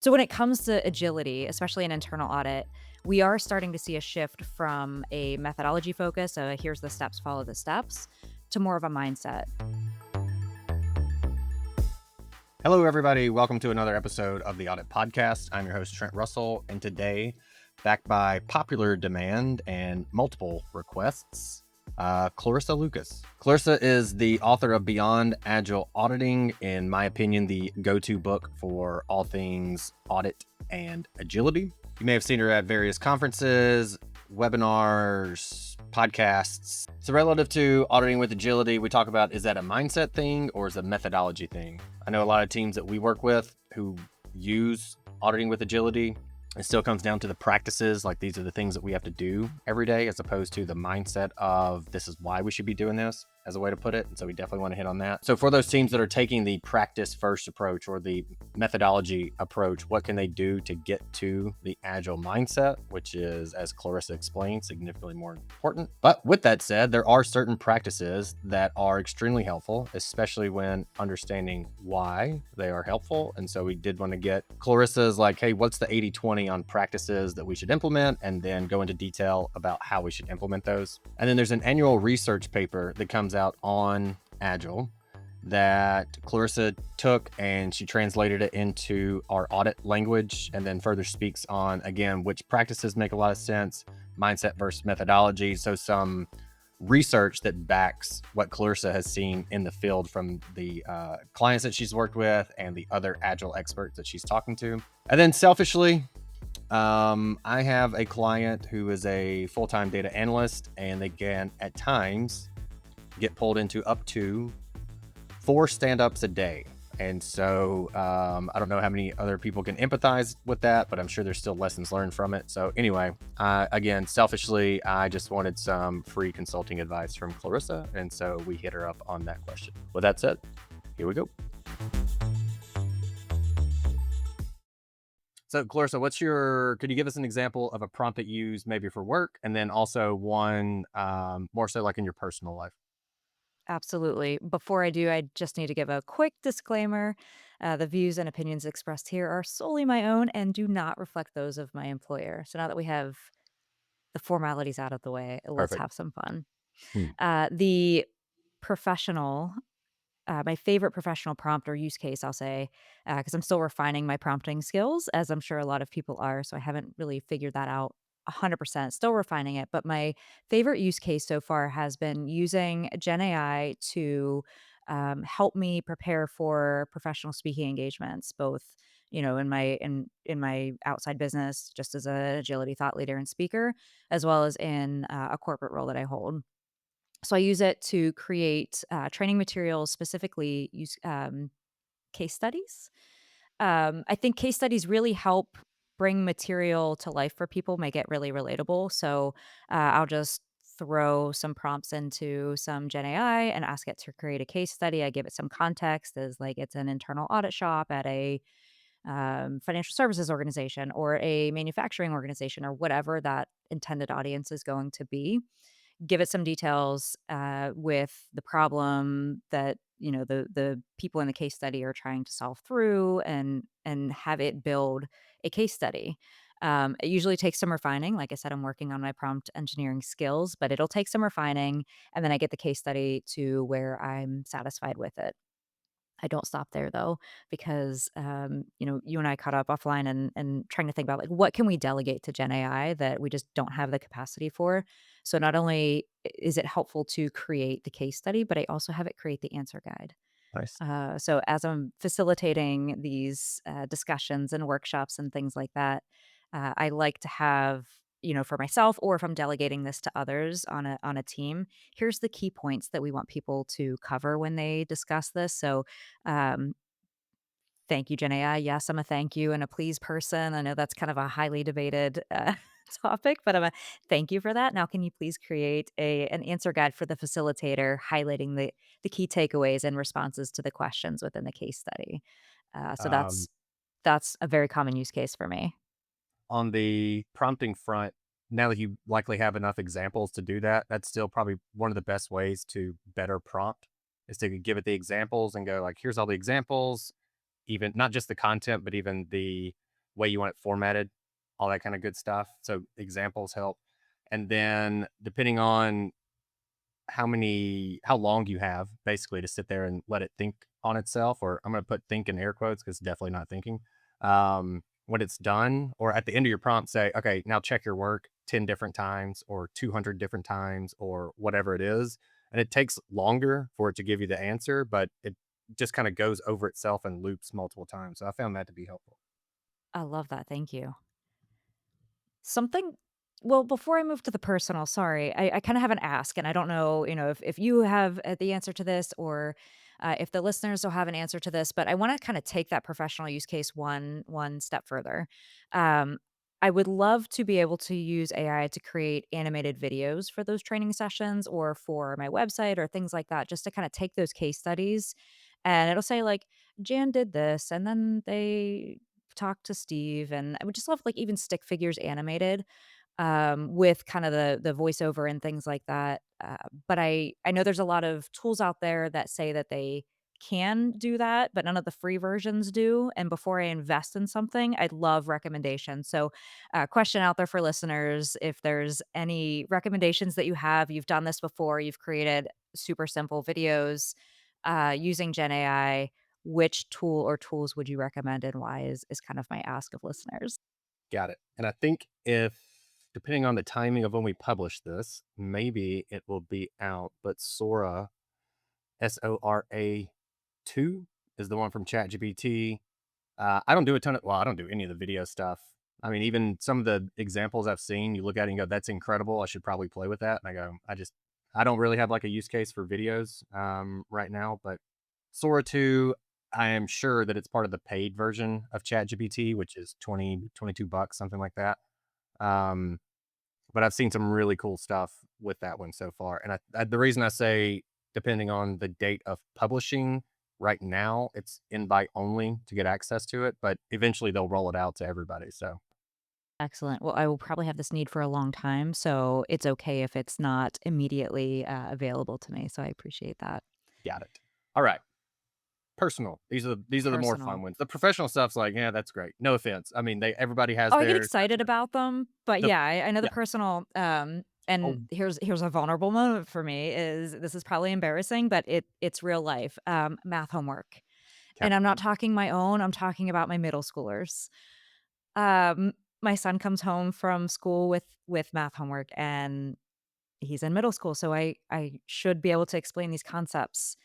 So when it comes to agility, especially in internal audit, we are starting to see a shift from a methodology focus, here's the steps, follow the steps, to more of a mindset. Hello, everybody. Welcome to another episode of the Audit Podcast. I'm your host, Trent Russell, and today, backed by popular demand and multiple requests, Clarissa Lucas. Clarissa is the author of Beyond Agile Auditing, in my opinion, the go-to book for all things audit and agility. You may have seen her at various conferences, webinars, podcasts. So relative to auditing with agility, we talk about, is that a mindset thing or is it a methodology thing? I know a lot of teams that we work with who use auditing with agility. It still comes down to the practices, like these are the things that we have to do every day, as opposed to the mindset of this is why we should be doing this, as a way to put it. And so we definitely want to hit on that. So for those teams that are taking the practice first approach or the methodology approach, what can they do to get to the agile mindset, which is, as Clarissa explained, significantly more important. But with that said, there are certain practices that are extremely helpful, especially when understanding why they are helpful. And so we did want to get Clarissa's like, hey, what's the 80-20 on practices that we should implement, and then go into detail about how we should implement those. And then there's an annual research paper that comes out on Agile that Clarissa took and she translated it into our audit language, and then further speaks on, again, which practices make a lot of sense, mindset versus methodology. So some research that backs what Clarissa has seen in the field from the clients that she's worked with and the other Agile experts that she's talking to. And then selfishly, I have a client who is a full-time data analyst, and they can at times get pulled into up to 4 stand-ups a day. And so I don't know how many other people can empathize with that, but I'm sure there's still lessons learned from it. So anyway, again, selfishly, I just wanted some free consulting advice from Clarissa. And so we hit her up on that question. With that said, here we go. So Clarissa, could you give us an example of a prompt that you use maybe for work, and then also one more so like in your personal life? Absolutely. Before I do, I just need to give a quick disclaimer. The views and opinions expressed here are solely my own and do not reflect those of my employer. So now that we have the formalities out of the way, let's Perfect. have some fun. Hmm. The professional my favorite professional prompt or use case, I'll say, because I'm still refining my prompting skills, as I'm sure a lot of people are. So I haven't really figured that out 100%, still refining it. But my favorite use case so far has been using Gen AI to help me prepare for professional speaking engagements, both in my outside business, just as an agility thought leader and speaker, as well as in a corporate role that I hold. So I use it to create training materials, specifically use case studies. I think case studies really help bring material to life for people, make it really relatable. So I'll just throw some prompts into some Gen AI and ask it to create a case study. I give it some context as like it's an internal audit shop at a financial services organization or a manufacturing organization or whatever that intended audience is going to be. Give it some details, with the problem that, the people in the case study are trying to solve through, and have it build a case study. It usually takes some refining. Like I said, I'm working on my prompt engineering skills, but it'll take some refining, and then I get the case study to where I'm satisfied with it. I don't stop there though, because you and I caught up offline and trying to think about like what can we delegate to Gen AI that we just don't have the capacity for. So not only is it helpful to create the case study, but I also have it create the answer guide. Nice. So as I'm facilitating these discussions and workshops and things like that, I like to have, for myself, or if I'm delegating this to others on a team, here's the key points that we want people to cover when they discuss this. So, um, thank you, Gen AI. Yes, I'm a thank you and a please person. I know that's kind of a highly debated topic, but I'm a thank you for that. Now, can you please create an answer guide for the facilitator, highlighting the key takeaways and responses to the questions within the case study? So Um, that's a very common use case for me. on the prompting front, now that you likely have enough examples to do that, that's still probably one of the best ways to better prompt, is to give it the examples and go like, here's all the examples, even not just the content, but even the way you want it formatted, all that kind of good stuff. So examples help. And then depending on how long you have basically to sit there and let it think on itself, or I'm going to put think in air quotes because it's definitely not thinking. When it's done, or at the end of your prompt, say, okay, now check your work 10 different times or 200 different times or whatever it is. And it takes longer for it to give you the answer, but it just kind of goes over itself and loops multiple times. So I found that to be helpful. I love that, thank you. Something well, before I move to the personal, sorry, I kinda have an ask, and I don't know, if you have, the answer to this or, if the listeners will have an answer to this, but I wanna kinda take that professional use case one step further. Um, I would love to be able to use AI to create animated videos for those training sessions or for my website or things like that, just to kinda take those case studies, and it'll say, like, "Jan did this, and then they talked to Steve," and I would just love, like, even stick figures animated, with kind of the voiceover and things like that, but I know there's a lot of tools out there that say that they can do that, but none of the free versions do, and before I invest in something, I'd love recommendations. So, question out there for listeners, if there's any recommendations that you have, you've done this before, you've created super simple videos, using Gen AI, which tool or tools would you recommend and why is kind of my ask of listeners. Got it. And I think if, depending on the timing of when we publish this, maybe it will be out, but Sora, Sora 2 is the one from ChatGPT. I don't do a ton of, well, I don't do any of the video stuff. I mean, even some of the examples I've seen, you look at it and go, that's incredible. I should probably play with that. And I go, I don't really have like a use case for videos right now, but Sora 2, I am sure that it's part of the paid version of ChatGPT, which is 22 bucks, something like that. Um, but I've seen some really cool stuff with that one so far. And the reason I say, depending on the date of publishing, right now it's invite only to get access to it, but eventually they'll roll it out to everybody. So Excellent. Well, I will probably have this need for a long time, so it's okay if it's not immediately, available to me, so I appreciate that. got it. All right. Personal. These are the more fun Personal. ones. The professional stuff's like, yeah, that's great. No offense. I mean, everybody has Oh, I get theirs. excited about them, but The yeah, I know the Yeah. personal, Oh, and here's a vulnerable moment for me is this is probably embarrassing, but it's real life, math homework, okay. and I'm not talking my own, I'm talking about my middle schoolers. Um, my son comes home from school with math homework, and he's in middle school, so I should be able to explain these concepts.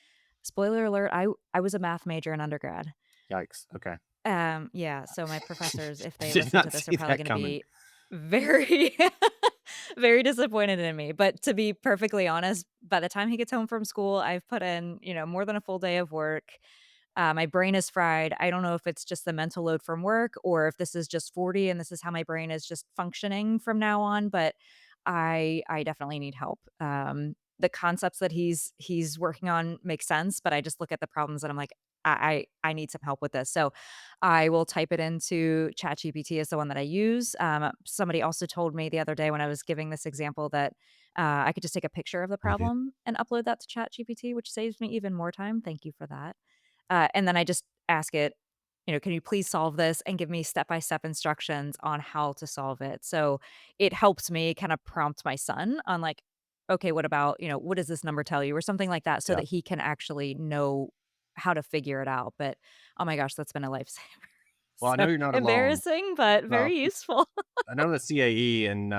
Spoiler alert, I was a math major in undergrad. Yikes. Okay. Yeah, so my professors, if they Did listen not to this, are see probably that gonna coming. be very very disappointed in me, but to be perfectly honest, by the time he gets home from school, I've put in, more than a full day of work. My brain is fried. I don't know if it's just the mental load from work or if this is just 40 and this is how my brain is just functioning from now on, but I definitely need help. The concepts that he's working on make sense, but I just look at the problems and I'm like, I need some help with this. So I will type it into ChatGPT is the one that I use. Somebody also told me the other day when I was giving this example that I could just take a picture of the Mhm. problem and upload that to ChatGPT, which saves me even more time. Thank you for that. And then I just ask it, "Can you please solve this?" and give me step-by-step instructions on how to solve it. So, it helps me kinda prompt my son on, like, "Okay, what about, what does this number tell you?" or something like that so Yeah. that he can actually know how to figure it out, but, oh my gosh, that's been a lifesaver. Well, I know So, you're not alone. embarrassing, but Well, very useful. I know the CAE and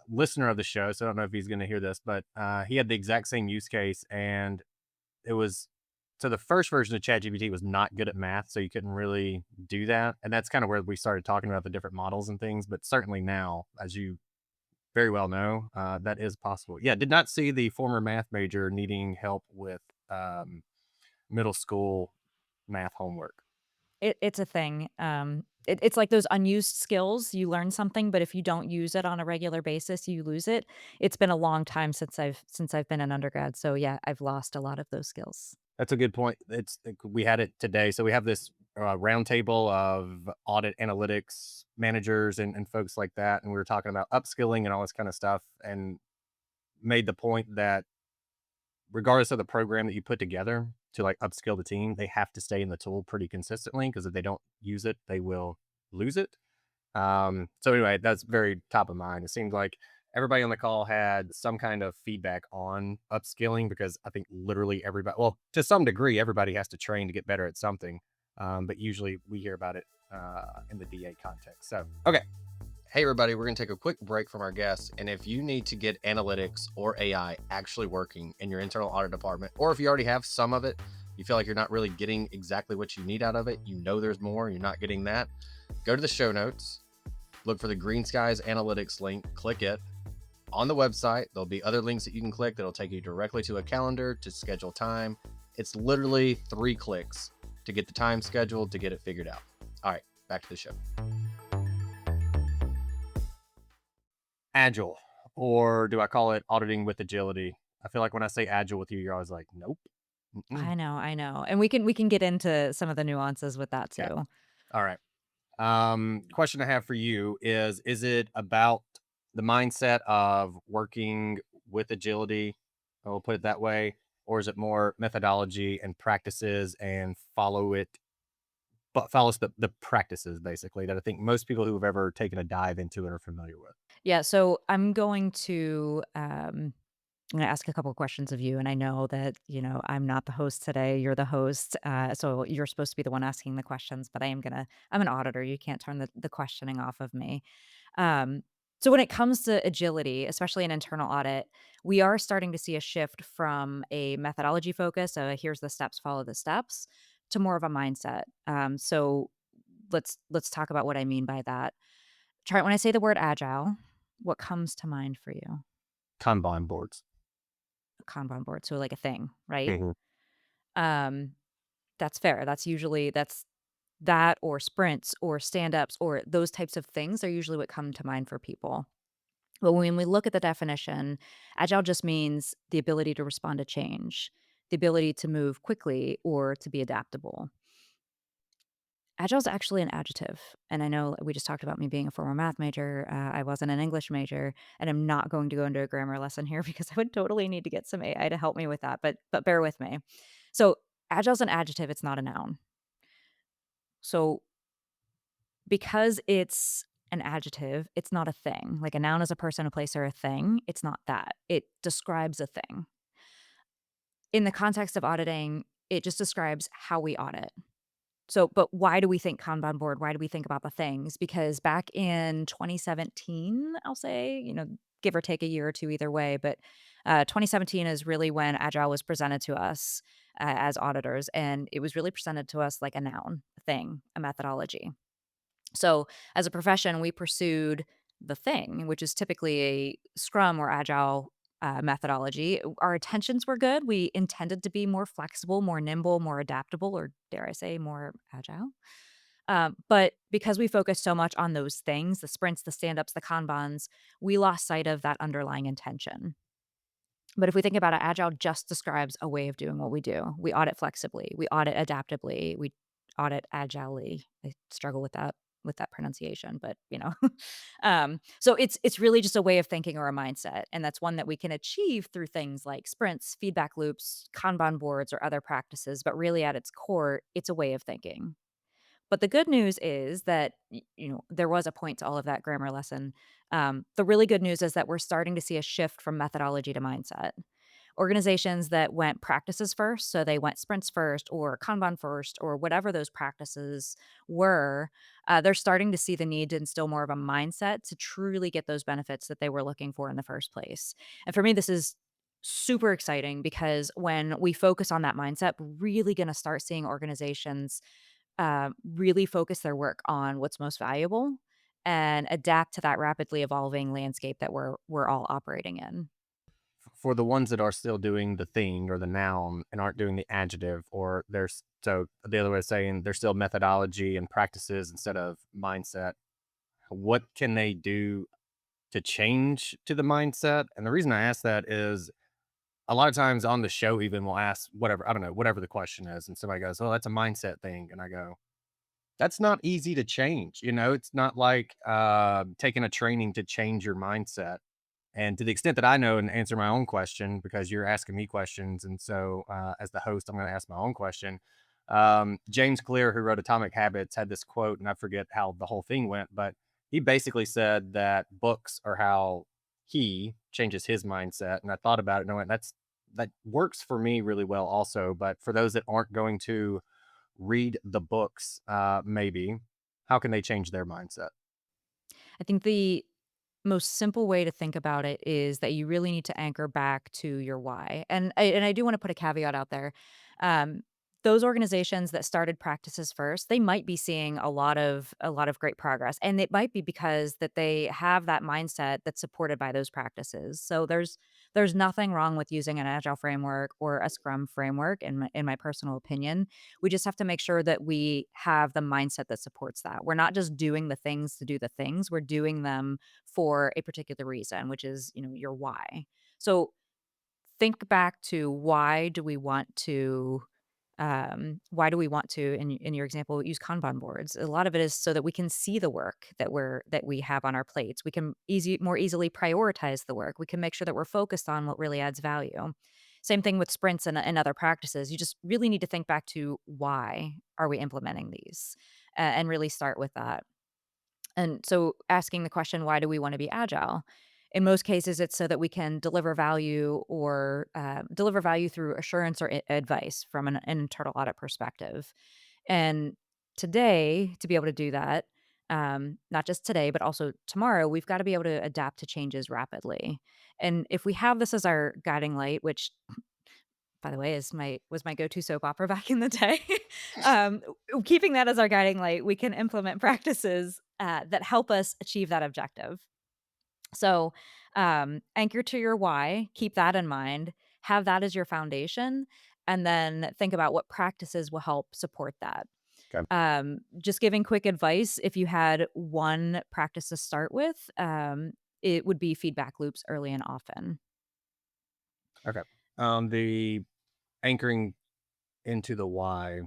listener of the show, so I don't know if he's going to hear this, but he had the exact same use case, and it was so the first version of ChatGPT was not good at math, so you couldn't really do that, and that's kind of where we started talking about the different models and things. But certainly now, as you very well know, that is possible. Yeah, did not see the former math major needing help with um, middle school math homework. It's a thing. It's like those unused skills. You learn something, but if you don't use it on a regular basis, you lose it. It's been a long time since I've been an undergrad, so yeah, I've lost a lot of those skills. That's a good point. We had it today. So we have this roundtable of audit analytics managers and folks like that, and we were talking about upskilling and all this kind of stuff, and made the point that regardless of the program that you put together to like upskill the team, they have to stay in the tool pretty consistently because if they don't use it, they will. lose it. So anyway, that's very top of mind. It seemed like everybody on the call had some kind of feedback on upskilling because I think literally everybody, well, to some degree, everybody has to train to get better at something. But usually we hear about it in the DA context. So, okay. Hey, everybody, we're going to take a quick break from our guests. And if you need to get analytics or AI actually working in your internal audit department, or if you already have some of it, you feel like you're not really getting exactly what you need out of it, you know there's more, you're not getting that, go to the show notes, look for the Green Skies Analytics link, click it. On the website, there'll be other links that you can click that'll take you directly to a calendar to schedule time. It's literally 3 clicks to get the time scheduled, to get it figured out. All right, back to the show. Agile, or do I call it auditing with agility? I feel like when I say agile with you, you're always like, nope. Mm-mm. I know, and we can get into some of the nuances with that Okay. too. All right. Question I have for you is it about the mindset of working with agility? I'll put it that way. Or is it more methodology and practices and follows the practices basically that I think most people who have ever taken a dive into it are familiar with? Yeah, so I'm gonna ask a couple of questions of you, and I know that, I'm not the host today, you're the host, so you're supposed to be the one asking the questions, but I'm an auditor, you can't turn the questioning off of me. Um, so when it comes to agility, especially in internal audit, we are starting to see a shift from a methodology focus, so here's the steps, follow the steps, to more of a mindset. So let's talk about what I mean by that. Try when I say the word agile, what comes to mind for you? Kanban boards. A Kanban board, so like a thing, right? Mhm. Um, that's fair. That's that or sprints or stand-ups or those types of things are usually what come to mind for people. But when we look at the definition, agile just means the ability to respond to change, the ability to move quickly or to be adaptable. Agile is actually an adjective. And I know we just talked about me being a former math major. I wasn't an English major, and I'm not going to go into a grammar lesson here because I would totally need to get some AI to help me with that. But bear with me. So agile is an adjective. It's not a noun. So because it's an adjective, it's not a thing. Like a noun is a person, a place, or a thing. It's not that. It describes a thing. In the context of auditing, it just describes how we audit. So, but why do we think Kanban board? Why do we think about the things? Because back in 2017, I'll say, give or take a year or two either way, but 2017 is really when Agile was presented to us as auditors. And it was really presented to us like a noun, a thing, a methodology. So, as a profession, we pursued the thing, which is typically a Scrum or Agile methodology. Our intentions were good. We intended to be more flexible, more nimble, more adaptable, or dare I say, more agile. But because we focused so much on those things, the sprints, the stand ups, the Kanbans, we lost sight of that underlying intention. But if we think about it, agile just describes a way of doing what we do. We audit flexibly, we audit adaptably, we audit agilely. I struggle with that pronunciation, but so it's really just a way of thinking or a mindset, and that's one that we can achieve through things like sprints, feedback loops, Kanban boards, or other practices. But really, at its core, it's a way of thinking. But the good news is that, there was a point to all of that grammar lesson. The really good news is that we're starting to see a shift from methodology to mindset. Organizations that went practices first, so they went sprints first or Kanban first or whatever those practices were, they're starting to see the need to instill more of a mindset to truly get those benefits that they were looking for in the first place. And for me, this is super exciting because when we focus on that mindset, we're really going to start seeing organizations really focus their work on what's most valuable and adapt to that rapidly evolving landscape that we're all operating in. For the ones that are still doing the thing or the noun and aren't doing the adjective, or there's so the other way of saying there's still methodology and practices instead of mindset, what can they do to change to the mindset? And the reason I ask that is a lot of times on the show, even we'll ask whatever, I don't know, whatever the question is, and somebody goes, oh, that's a mindset thing. And I go, that's not easy to change. It's not like taking a training to change your mindset. And to the extent that I know and answer my own question, because you're asking me questions, and so as the host, I'm going to ask my own question. James Clear, who wrote Atomic Habits, had this quote, and I forget how the whole thing went, but he basically said that books are how he changes his mindset. And I thought about it and I went, that works for me really well also. But for those that aren't going to read the books, maybe, how can they change their mindset? I think the most simple way to think about it is that you really need to anchor back to your why. And I do want to put a caveat out there. Um, those organizations that started practices first, they might be seeing a lot of great progress, and it might be because that they have that mindset that's supported by those practices. So there's nothing wrong with using an agile framework or a scrum framework in my personal opinion. We just have to make sure that we have the mindset that supports that. We're not just doing the things to do the things. We're doing them for a particular reason, which is, your why. So think back to why do we want to in your example use Kanban boards. A lot of it is so that we can see the work that we have on our plates. We can more easily prioritize the work. We can make sure that we're focused on what really adds value. Same thing with sprints and other practices. You just really need to think back to why are we implementing these, and really start with that. And so asking the question, why do we want to be agile? In most cases, it's so that we can deliver value or deliver value through assurance or advice from an internal audit perspective. And today, to be able to do that, not just today, but also tomorrow, we've got to be able to adapt to changes rapidly. And if we have this as our guiding light, which by the way, was my go-to soap opera back in the day. Um, Keeping that as our guiding light, we can implement practices, that help us achieve that objective. So, anchor to your why, keep that in mind, have that as your foundation, and then think about what practices will help support that. Okay. Just giving quick advice, if you had one practice to start with, it would be feedback loops early and often. Okay. The anchoring into the why.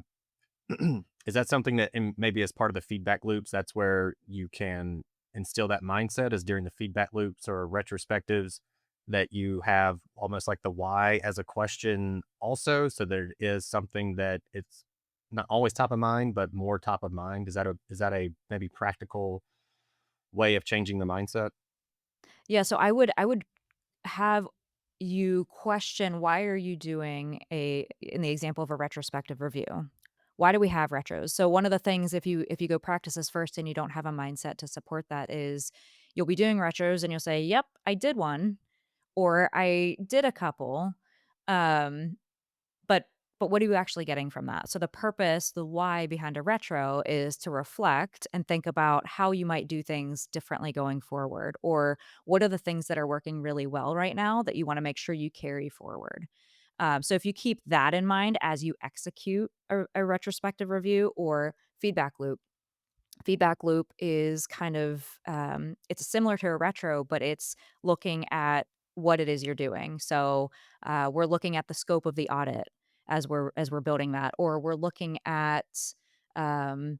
Is that something that maybe as part of the feedback loops, that's where you can instill that mindset is during the feedback loops or retrospectives that you have almost like the why as a question also, so there is something that it's not always top of mind, but more top of mind. Is that a maybe practical way of changing the mindset? Yeah, so I would have you question, why are you doing a in the example of a retrospective review? Why do we have retros? So one of the things, if you go practices first and you don't have a mindset to support that, is you'll be doing retros and you'll say, "Yep, I did one," or "I did a couple." Um but what are you actually getting from that? So the purpose, the why behind a retro is to reflect and think about how you might do things differently going forward, or what are the things that are working really well right now that you wanna make sure you carry forward. So if you keep that in mind as you execute a retrospective review or feedback loop. Feedback loop is kind of, it's similar to a retro, but it's looking at what it is you're doing. So, we're looking at the scope of the audit as we're building that, or we're looking at, um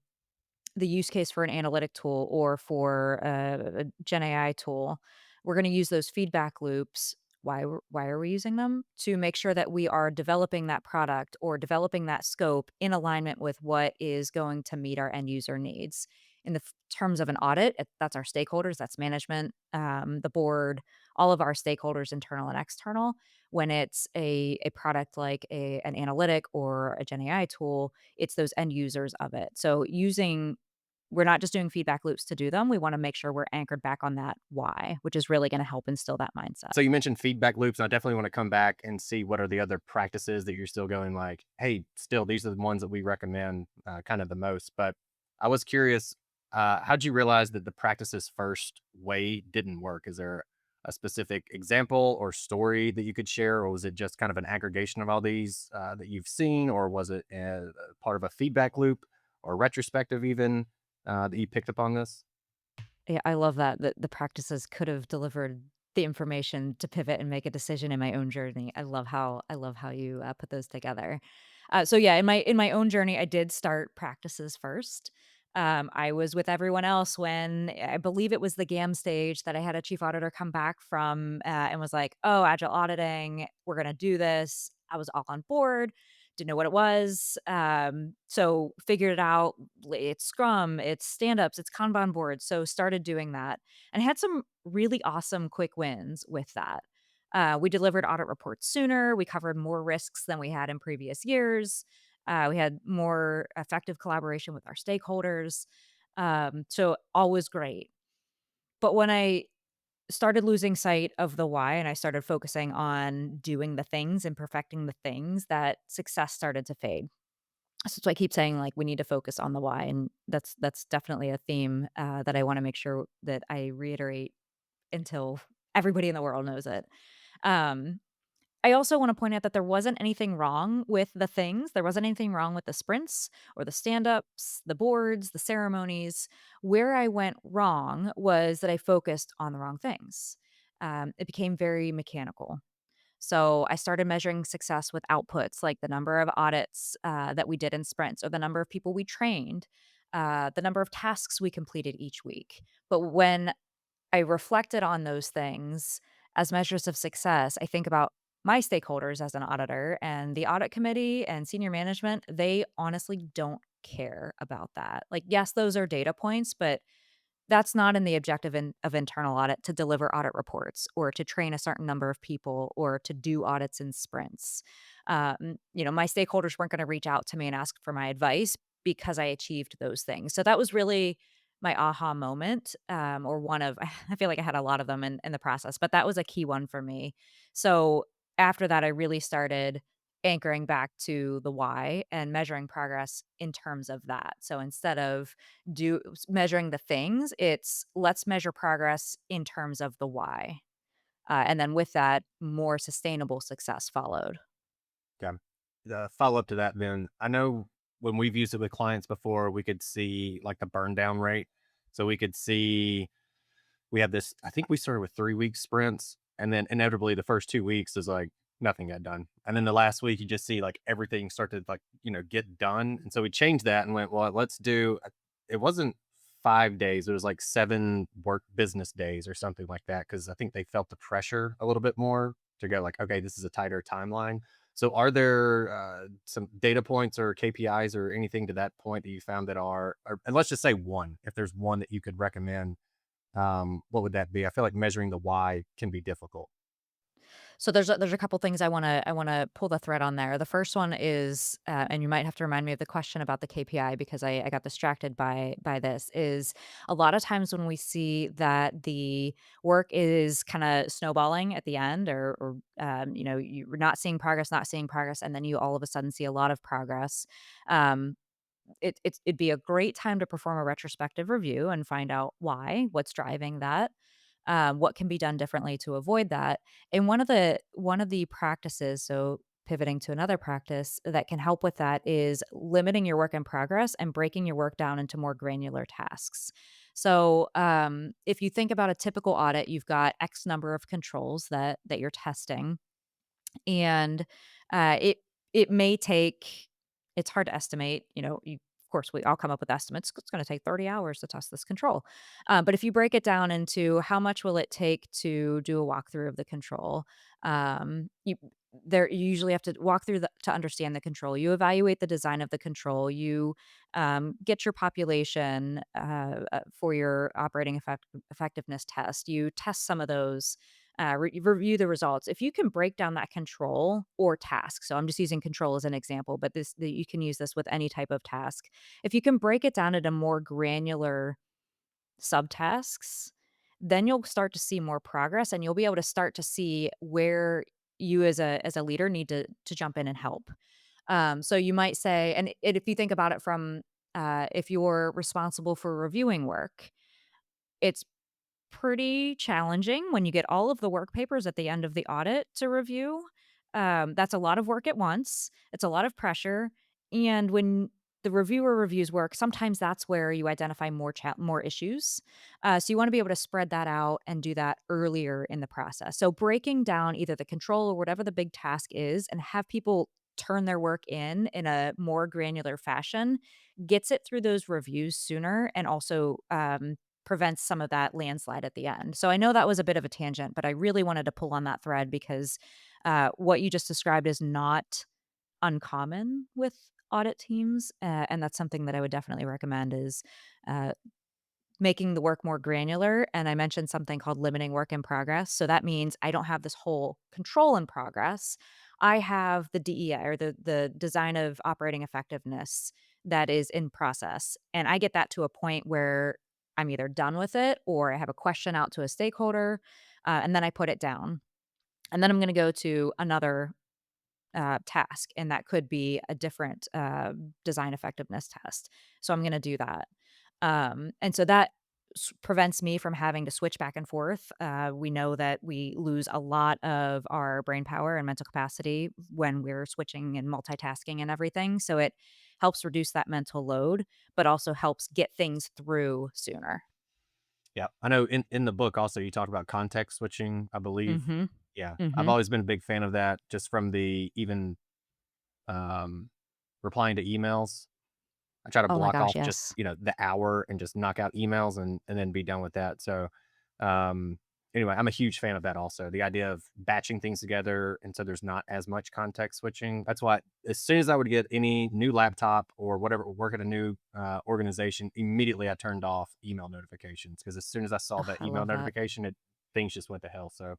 the use case for an analytic tool or for a Gen AI tool. We're going to use those feedback loops. Why are we using them? To make sure that we are developing that product or developing that scope in alignment with what is going to meet our end user needs. In the terms of an audit, that's our stakeholders, that's management, the board, all of our stakeholders, internal and external. When it's a product like an analytic or a Gen AI tool, it's those end users of it. So we're not just doing feedback loops to do them. We wanna make sure we're anchored back on that why, which is really gonna help instill that mindset. So you mentioned feedback loops, and I definitely want to come back and see what are the other practices that you're still going like, hey, still these are the ones that we recommend kind of the most. But I was curious, how'd you realize that the practices first way didn't work? Is there a specific example or story that you could share, or was it just kind of an aggregation of all these that you've seen, or was it part of a feedback loop or retrospective even that you picked up on this? Yeah, I love that the practices could have delivered the information to pivot and make a decision in my own journey. I love how you, put those together. So yeah, in my own journey, I did start practices first. I was with everyone else when I believe it was the GAM stage that I had a chief auditor come back from, and was like, "Oh, agile auditing, we're gonna do this." I was all on board. didn't know what it was. So figured it out. It's Scrum, it's stand-ups, it's Kanban boards. So started doing that and had some really awesome quick wins with that. We delivered audit reports sooner. We covered more risks than we had in previous years. We had more effective collaboration with our stakeholders. So all was great. But when I started losing sight of the why and I started focusing on doing the things and perfecting the things, that success started to fade. So I keep saying, like, we need to focus on the why, and that's definitely a theme, that I wanna make sure that I reiterate until everybody in the world knows it. Um, I also wanna point out that there wasn't anything wrong with the things. There wasn't anything wrong with the sprints or the stand-ups, the boards, the ceremonies. Where I went wrong was that I focused on the wrong things. It became very mechanical. So I started measuring success with outputs, like the number of audits, that we did in sprints, or the number of people we trained, the number of tasks we completed each week. But when I reflected on those things as measures of success, I think about my stakeholders as an auditor and the audit committee and senior management. They honestly don't care about that. Like, yes, those are data points, but that's not in the objective of internal audit to deliver audit reports or to train a certain number of people or to do audits in sprints. My stakeholders weren't going to reach out to me and ask for my advice because I achieved those things. So that was really my aha moment, or one of, I feel like I had a lot of them in the process, but that was a key one for me. So after that, I really started anchoring back to the why and measuring progress in terms of that. So instead of measuring the things, it's let's measure progress in terms of the why. And then with that, more sustainable success followed. Okay. The follow-up to that then, I know when we've used it with clients before, we could see, like, the burn down rate. So we could see we have this I think we started with 3-week sprints, and then inevitably the first 2 weeks is, like, nothing got done. And then the last week, you just see, like, everything start to, like, get done. And so we changed that and went, "Well, let's do" it wasn't 5 days, it was, like, 7 work business days or something like that, because I think they felt the pressure a little bit more to go like, "Okay, this is a tighter timeline." So are there, some data points or KPIs or anything to that point that you found that are or and let's just say 1, if there's one that you could recommend, what would that be? I feel like measuring the why can be difficult. So there's a couple things I wanna pull the thread on there. The first one is, and you might have to remind me of the question about the KPI because I got distracted by this, is a lot of times when we see that the work is kinda snowballing at the end or you're not seeing progress, and then you all of a sudden see a lot of progress. Um, it'd be a great time to perform a retrospective review and find out why, what's driving that, what can be done differently to avoid that. And one of the practices, so pivoting to another practice that can help with that is limiting your work in progress and breaking your work down into more granular tasks. So, if you think about a typical audit, you've got X number of controls that you're testing, and it may take, it's hard to estimate, of course, we all come up with estimates. It's gonna take 30 hours to test this control. But if you break it down into how much will it take to do a walkthrough of the control, you you usually have to walk through to understand the control. You evaluate the design of the control. You, get your population, for your operating effectiveness test. You test some of those, review the results. If you can break down that control or task, so I'm just using control as an example, but you can use this with any type of task. If you can break it down into more granular subtasks, then you'll start to see more progress and you'll be able to start to see where you as a leader need to jump in and help. So you might say, and if you think about it from, if you're responsible for reviewing work, it's pretty challenging when you get all of the work papers at the end of the audit to review. That's a lot of work at once. It's a lot of pressure, and when the reviewer reviews work, sometimes that's where you identify more issues. So you want to be able to spread that out and do that earlier in the process. So breaking down either the control or whatever the big task is, and have people turn their work in a more granular fashion, gets it through those reviews sooner, and also prevents some of that landslide at the end. So I know that was a bit of a tangent, but I really wanted to pull on that thread because what you just described is not uncommon with audit teams, and that's something that I would definitely recommend is, uh, making the work more granular, and I mentioned something called limiting work in progress, so that means I don't have this whole control in progress. I have the DEI or the design of operating effectiveness that is in process, and I get that to a point where I'm either done with it or I have a question out to a stakeholder, and then I put it down, and then I'm gonna go to another task, and that could be a different design effectiveness test. So I'm going to do that. And so that prevents me from having to switch back and forth. We know that we lose a lot of our brain power and mental capacity when we're switching and multitasking and everything. So it helps reduce that mental load, but also helps get things through sooner. Yeah. I know in the book also you talk about context switching, I believe. Mhm. Yeah. I've Mhm. always been a big fan of that just from the even um replying to emails. I try to Oh my block gosh, off just, yes. the hour and just knock out emails and then be done with that. So, um, anyway, I'm a huge fan of that also. The idea of batching things together and so there's not as much context switching. That's why as soon as I would get any new laptop or whatever, work at a new organization, immediately I turned off email notifications because as soon as I saw Ugh, that I email love that. notification, things just went to hell. So,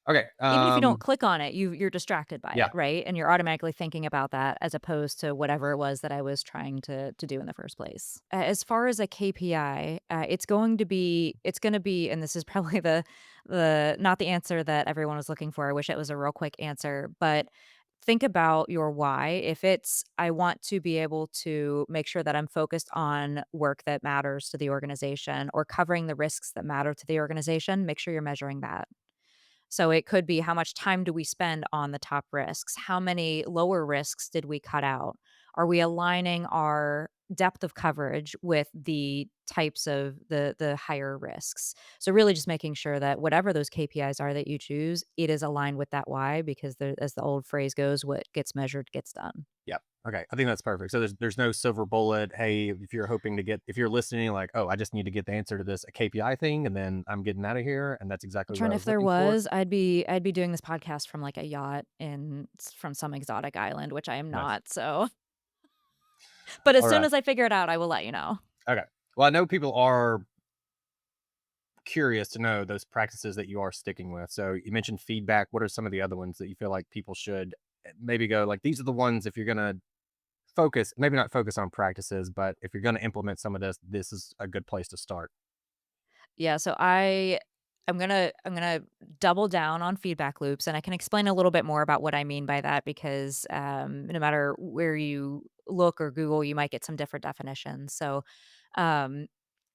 okay. Even if you don't click on it, you're distracted by it, Yeah. right? And you're automatically thinking about that as opposed to whatever it was that I was trying to do in the first place. As far as a KPI, it's gonna be and this is probably the not the answer that everyone was looking for. I wish it was a real quick answer, but think about your why. If it's, "I want to be able to make sure that I'm focused on work that matters to the organization or covering the risks that matter to the organization," make sure you're measuring that. So it could be how much time do we spend on the top risks? How many lower risks did we cut out? Are we aligning our depth of coverage with the types of the higher risks? So really just making sure that whatever those KPIs are that you choose, it is aligned with that why because there, as the old phrase goes, what gets measured gets done. Yeah. Okay. I think that's perfect. So there's no silver bullet. Hey, if you're hoping to get if you're listening, like, oh, I just need to get the answer to this a KPI thing, and then I'm getting out of here, and that's exactly what Trent, I if was there looking for. was, I'd be doing this podcast from like a yacht in from some exotic island, which I am Nice. not. So, but as All soon right. as I figure it out, I will let you know. Okay. Well, I know people are curious to know those practices that you are sticking with. So you mentioned feedback. What are some of the other ones that you feel like people should maybe go like these are the ones if you're gonna focus, maybe not focus on practices, but if you're gonna implement some of this, this is a good place to start. Yeah, so I'm gonna double down on feedback loops, and I can explain a little bit more about what I mean by that because no matter where you look or Google, you might get some different definitions. So, um,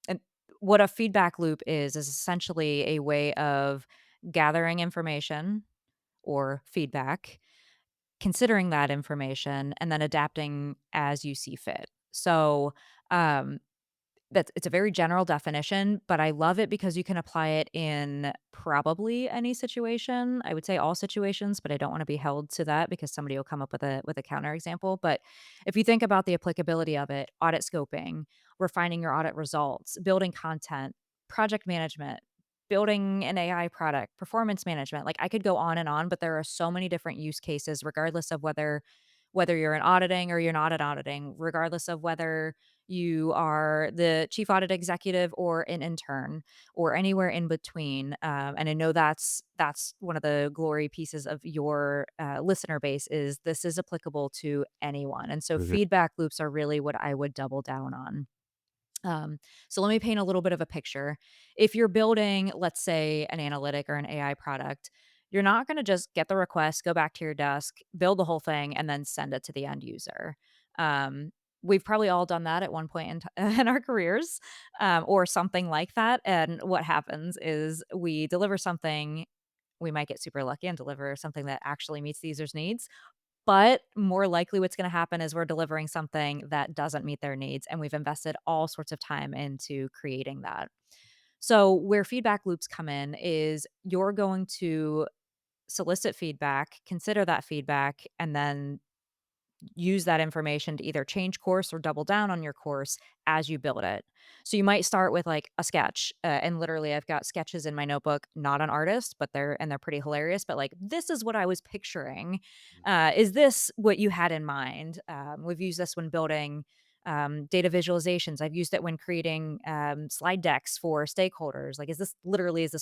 and what a feedback loop is essentially a way of gathering information or feedback, considering that information, and then adapting as you see fit. So, um, that's it's a very general definition, but I love it because you can apply it in probably any situation. I would say all situations, but I don't wanna be held to that because somebody will come up with a counter example, but if you think about the applicability of it, audit scoping, refining your audit results, building content, project management, building an AI product, performance management, like, I could go on and on, but there are so many different use cases regardless of whether you're in auditing or you're not in auditing, regardless of whether you are the chief audit executive or an intern or anywhere in between. And I know that's one of the glory pieces of your listener base is this is applicable to anyone. And so Mhm. feedback loops are really what I would double down on. So let me paint a little bit of a picture. If you're building, let's say, an analytic or an AI product, you're not going to just get the request, go back to your desk, build the whole thing, and then send it to the end user. Um, we've probably all done that at one point in our careers, or something like that. And what happens is we deliver something. We might get super lucky and deliver something that actually meets the user's needs, but more likely what's gonna happen is we're delivering something that doesn't meet their needs, and we've invested all sorts of time into creating that. So, where feedback loops come in is you're going to solicit feedback, consider that feedback, and then use that information to either change course or double down on your course as you build it. So you might start with like a sketch, and literally I've got sketches in my notebook, not an artist, but they're pretty hilarious. But like, this is what I was picturing. Is this what you had in mind? We've used this when building data visualizations. I've used it when creating slide decks for stakeholders. Like, is this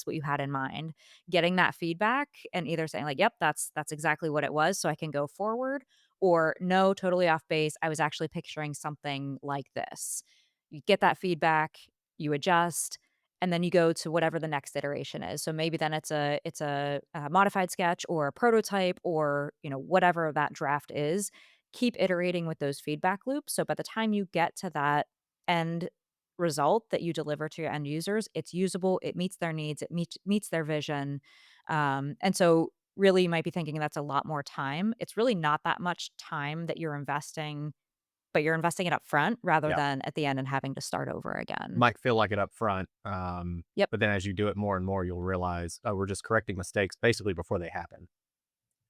what you had in mind? Getting that feedback and either saying like, "Yep, that's exactly what it was," so I can go forward, or "No, totally off base. I was actually picturing something like this." You get that feedback, you adjust, and then you go to whatever the next iteration is. So maybe then it's a modified sketch or a prototype or, whatever that draft is. Keep iterating with those feedback loops, so by the time you get to that end result that you deliver to your end users, it's usable, it meets their needs, it meets their vision, and so really you might be thinking that's a lot more time. It's really not that much time that you're investing, but you're investing it up front rather Yeah. than at the end and having to start over again. Might feel like it up front, Yep. but then as you do it more and more, you'll realize, oh, we're just correcting mistakes basically before they happen.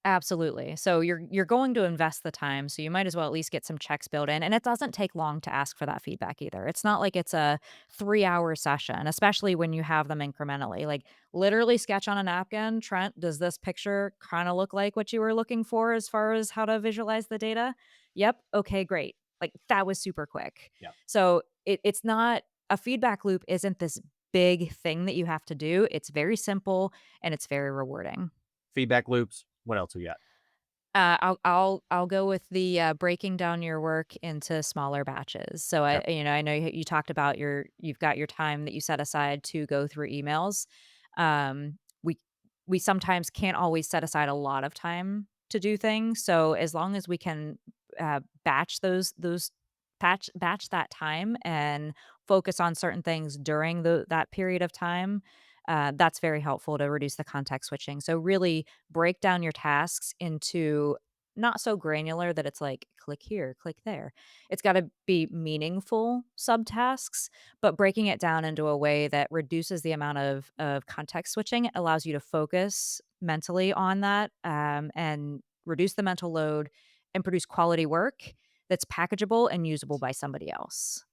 Absolutely. So you're going to invest the time, so you might as well at least get some checks built in, and it doesn't take long to ask for that feedback either. It's not like it's a 3-hour session, especially when you have them incrementally. Like, literally sketch on a napkin, "Trent, does this picture kinda look like what you were looking for as far as how to visualize the data?" "Yep." "Okay, great." Like, that was super quick. Yeah. So it's not a feedback loop isn't this big thing that you have to do. It's very simple, and it's very rewarding. Feedback loops. What else we got? I'll go with the, breaking down your work into smaller batches. So Okay. I know you talked about you've got your time that you set aside to go through emails. We sometimes can't always set aside a lot of time to do things. So as long as we can, batch those batch that time and focus on certain things during that period of time, that's very helpful to reduce the context switching. So really break down your tasks into not so granular that it's like click here, click there. It's got to be meaningful subtasks, but breaking it down into a way that reduces the amount of context switching allows you to focus mentally on that, and reduce the mental load and produce quality work that's packageable and usable by somebody else.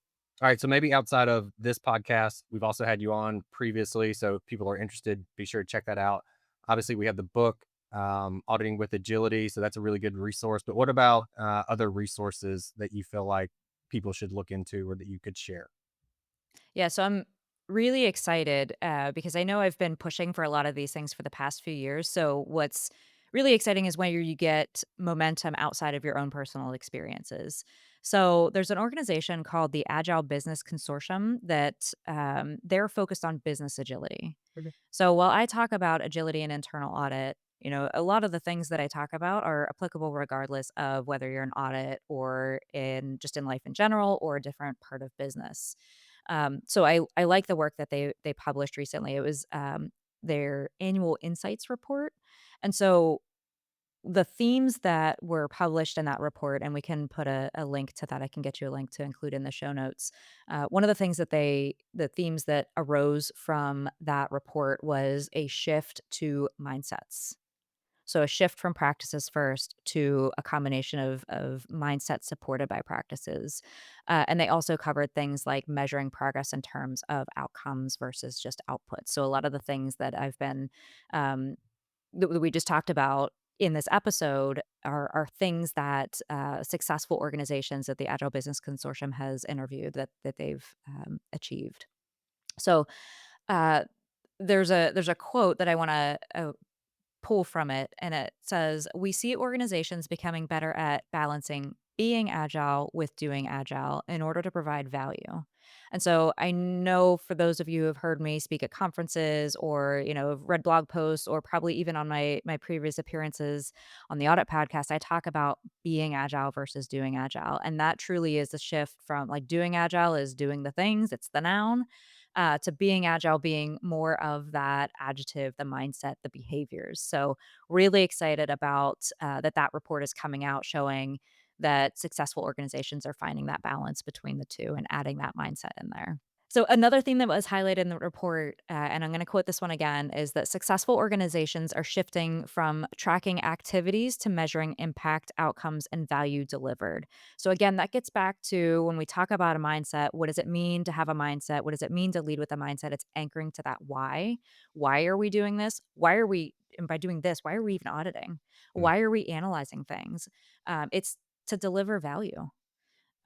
All right. So maybe outside of this podcast, we've also had you on previously. So if people are interested, be sure to check that out. Obviously, we have the book, Auditing with Agility. So that's a really good resource. But what about other resources that you feel like people should look into or that you could share? Yeah, so I'm really excited because I know I've been pushing for a lot of these things for the past few years. So what's really exciting is when you get momentum outside of your own personal experiences. So there's an organization called the Agile Business Consortium that they're focused on business agility. Okay. So while I talk about agility and internal audit, a lot of the things that I talk about are applicable regardless of whether you're an audit or in just in life in general or a different part of business. So I like the work that they published recently. It was their annual insights report, and so the themes that were published in that report, and we can put a link to that. I can get you a link to include in the show notes. One of the things the themes that arose from that report was a shift to mindsets. So a shift from practices first to a combination of mindset supported by practices. And they also covered things like measuring progress in terms of outcomes versus just output. So a lot of the things that I've been um, that we just talked about in this episode are things that successful organizations that the Agile Business Consortium has interviewed that they've achieved. So uh, there's a quote that I want to pull from it, and it says, "We see organizations becoming better at balancing being agile with doing agile in order to provide value." And so I know for those of you who have heard me speak at conferences or, have read blog posts or probably even on my previous appearances on the Audit podcast, I talk about being agile versus doing agile. And that truly is a shift from like doing agile is doing the things, it's the noun, to being agile being more of that adjective, the mindset, the behaviors. So, really excited about that report is coming out showing that successful organizations are finding that balance between the two and adding that mindset in there. So another thing that was highlighted in the report, and I'm going to quote this one again, is that successful organizations are shifting from tracking activities to measuring impact, outcomes, and value delivered. So again, that gets back to when we talk about a mindset, what does it mean to have a mindset? What does it mean to lead with a mindset? It's anchoring to that why. Why are we doing this? Why are we, and by doing this, why are we even auditing? Mm, Why are we analyzing things? It's to deliver value.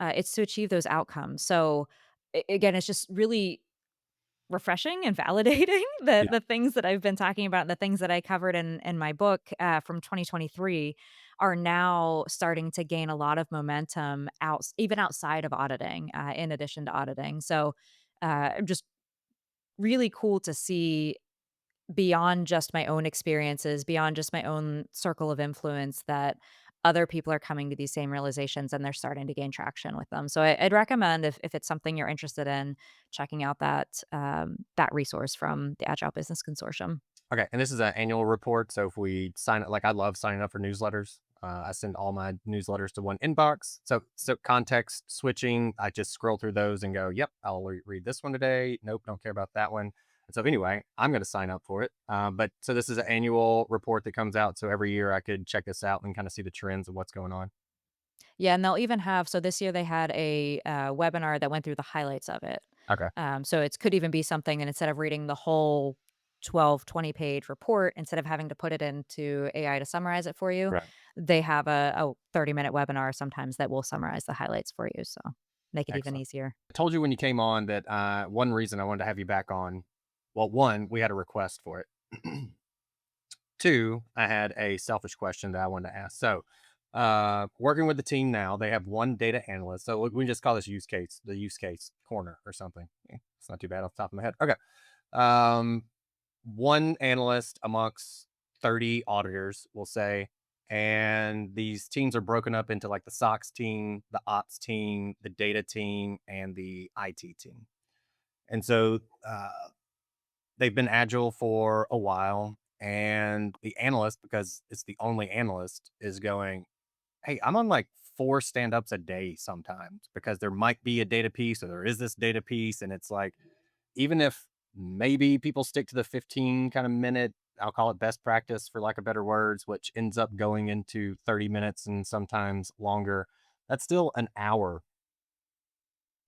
It's to achieve those outcomes. So again, it's just really refreshing and validating yeah. the things that I've been talking about, the things that I covered in my book, from 2023 are now starting to gain a lot of momentum even outside of auditing, in addition to auditing. So, just really cool to see beyond just my own experiences, beyond just my own circle of influence, that other people are coming to these same realizations and they're starting to gain traction with them. So I'd recommend if it's something you're interested in, checking out that resource from the Agile Business Consortium. Okay, and this is an annual report. So if we sign up, like I love signing up for newsletters. I send all my newsletters to one inbox. So context switching, I just scroll through those and go, "Yep, I'll read this one today. Nope, don't care about that one." And so anyway, I'm going to sign up for it. But so this is an annual report that comes out. So every year I could check this out and kind of see the trends of what's going on. Yeah, and they'll even have, so this year they had a, webinar that went through the highlights of it. Okay, So it could even be something, and instead of reading the whole 12, 20-page report, instead of having to put it into AI to summarize it for you, right, they have a 30-minute webinar sometimes that will summarize the highlights for you, so make it even excellent. easier. I told you when you came on that one reason I wanted to have you back on. Well, one, we had a request for it. Two, I had a selfish question that I wanted to ask. So, working with the team now, they have one data analyst. So we can just call this use case, the use case corner or something. It's not too bad off the top of my head. Okay. Um, one analyst amongst 30 auditors, we'll say. And these teams are broken up into like the SOX team, the ops team, the data team, and the IT team. And so they've been agile for a while, and the analyst, because it's the only analyst, is going, "Hey, I'm on like 4 stand-ups a day sometimes because there might be a data piece or there is this data piece," and it's like, even if maybe people stick to the 15 kind of minute, I'll call it best practice for lack of better words, which ends up going into 30 minutes and sometimes longer, that's still an hour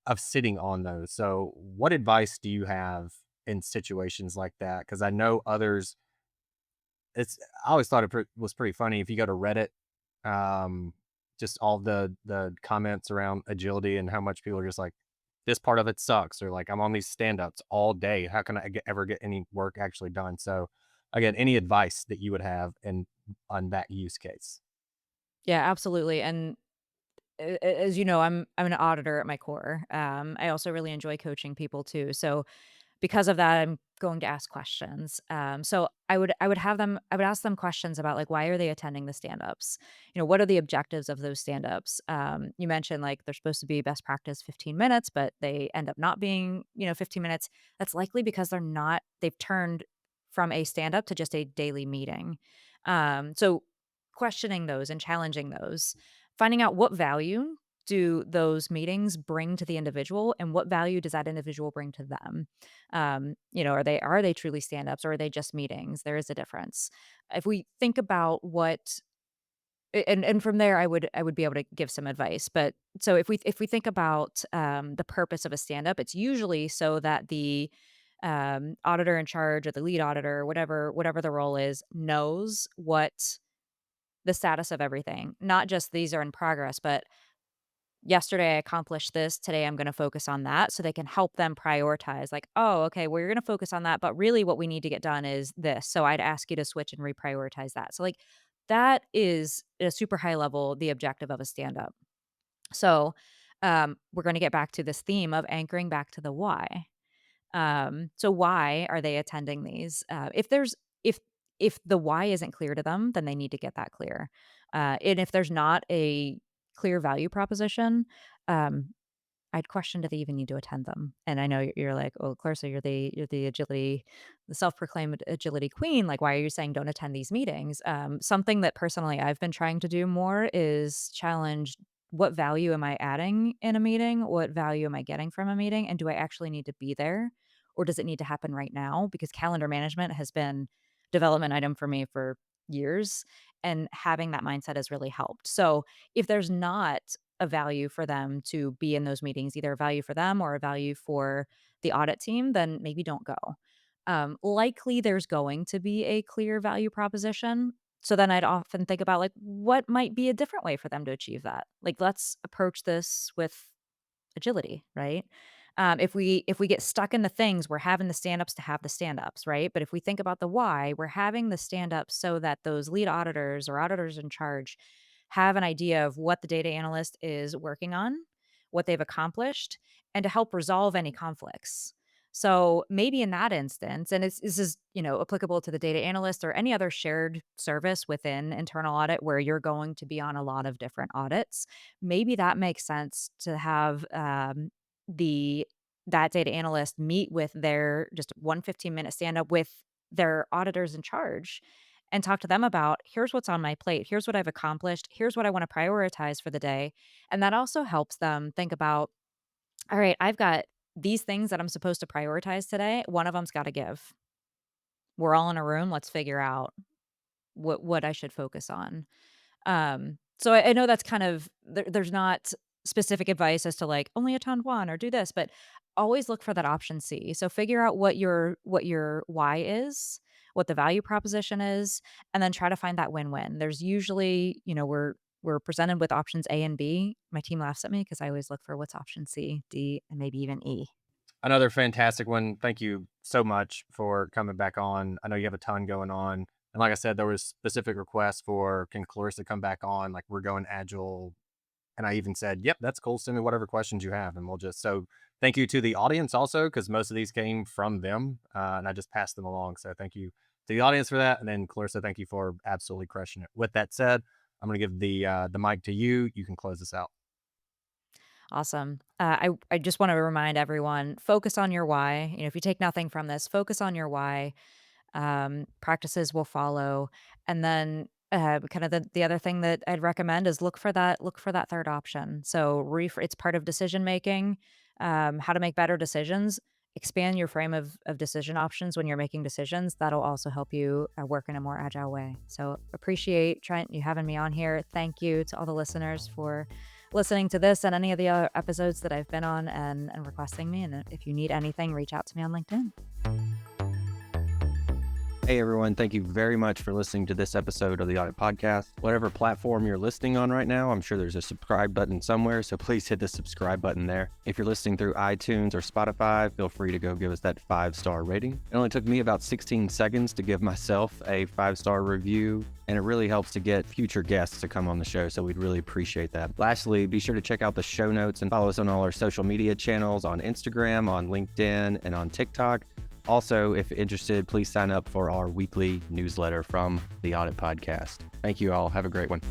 of sitting on those. So, what advice do you have in situations like that? Because I know others. It's I always thought was pretty funny if you go to Reddit, um, just all the comments around agility and how much people are just like, this part of it sucks, or like I'm on these stand ups all day. How can I ever get any work actually done? So, again, any advice that you would have in on that use case? Yeah, absolutely, and as you know, I'm an auditor at my core. I also really enjoy coaching people too, so because of that, I'm going to ask questions. So I would ask them questions about, like, why are they attending the stand-ups? What are the objectives of those stand-ups? You mentioned, like, they're supposed to be best practice 15 minutes, but they end up not being, 15 minutes. That's likely because they've turned from a stand-up to just a daily meeting. So questioning those and challenging those, finding out what value do those meetings bring to the individual and what value does that individual bring to them. Are they truly stand-ups, or are they just meetings? There is a difference. If we think about what and from there, I would be able to give some advice. But so if we think about, the purpose of a stand-up, it's usually so that the, auditor in charge, or the lead auditor, whatever the role is, knows what the status of everything. Not just these are in progress, but yesterday I accomplished this, today I'm gonna focus on that, so they can help them prioritize, like, "Oh, okay, well, you're gonna focus on that, but really what we need to get done is this, so I'd ask you to switch and reprioritize that." So, like, that is, at a super high level, the objective of a stand-up. So, we're gonna get back to this theme of anchoring back to the why. So why are they attending these? If the why isn't clear to them, then they need to get that clear. And if there's not a clear value proposition, um, I'd question, do they even need to attend them? And I know you're like, "Oh, Clarissa, you're the agility, the self-proclaimed agility queen. Like, why are you saying don't attend these meetings?" Something that personally I've been trying to do more is challenge what value am I adding in a meeting? What value am I getting from a meeting? And do I actually need to be there? Or does it need to happen right now? Because calendar management has been development item for me for years, and having that mindset has really helped. So if there's not a value for them to be in those meetings, either a value for them or a value for the audit team, then maybe don't go. Likely there's going to be a clear value proposition. So then I'd often think about like what might be a different way for them to achieve that. Like let's approach this with agility, right? If we get stuck in the things, we're having the stand-ups to have the stand-ups, right? But if we think about the why, we're having the stand-ups so that those lead auditors or auditors in charge have an idea of what the data analyst is working on, what they've accomplished, and to help resolve any conflicts. So maybe in that instance, and this is applicable to the data analyst or any other shared service within internal audit where you're going to be on a lot of different audits, maybe that makes sense to have the that data analyst meet with their just one 15-minute stand up with their auditors in charge and talk to them about here's what's on my plate, here's what I've accomplished, here's what I want to prioritize for the day. And that also helps them think about, all right, I've got these things that I'm supposed to prioritize today. One of them's got to give. We're all in a room. Let's figure out what I should focus on. So I know that's kind of there's not specific advice as to like only attend one or do this, but always look for that option C. So figure out what your why is, what the value proposition is, and then try to find that win-win. There's usually, we're presented with options A and B. My team laughs at me because I always look for what's option C, D, and maybe even E. Another fantastic one. Thank you so much for coming back on. I know you have a ton going on. And like I said, there was specific requests for, can Clarissa come back on? Like, we're going Agile. And I even said, yep, that's cool. Send me whatever questions you have. And we'll just, so thank you to the audience also, because most of these came from them. And I just passed them along. So thank you to the audience for that. And then Clarissa, thank you for absolutely crushing it. With that said, I'm going to give the mic to you. You can close this out. Awesome. I just want to remind everyone, focus on your why. If you take nothing from this, focus on your why. Practices will follow. And then kind of the other thing that I'd recommend is look for that third option. So it's part of decision making, how to make better decisions. Expand your frame of decision options when you're making decisions. That'll also help you work in a more agile way. So appreciate, Trent, you having me on here. Thank you to all the listeners for listening to this and any of the other episodes that I've been on and requesting me. And if you need anything, reach out to me on LinkedIn. Hey everyone, thank you very much for listening to this episode of the Audit Podcast. Whatever platform you're listening on right now, I'm sure there's a subscribe button somewhere, so please hit the subscribe button there. If you're listening through iTunes or Spotify, feel free to go give us that 5-star rating. It only took me about 16 seconds to give myself a 5-star review, and it really helps to get future guests to come on the show, so we'd really appreciate that. Lastly, be sure to check out the show notes and follow us on all our social media channels on Instagram, on LinkedIn, and on TikTok. Also, if interested, please sign up for our weekly newsletter from the Audit Podcast. Thank you all. Have a great one.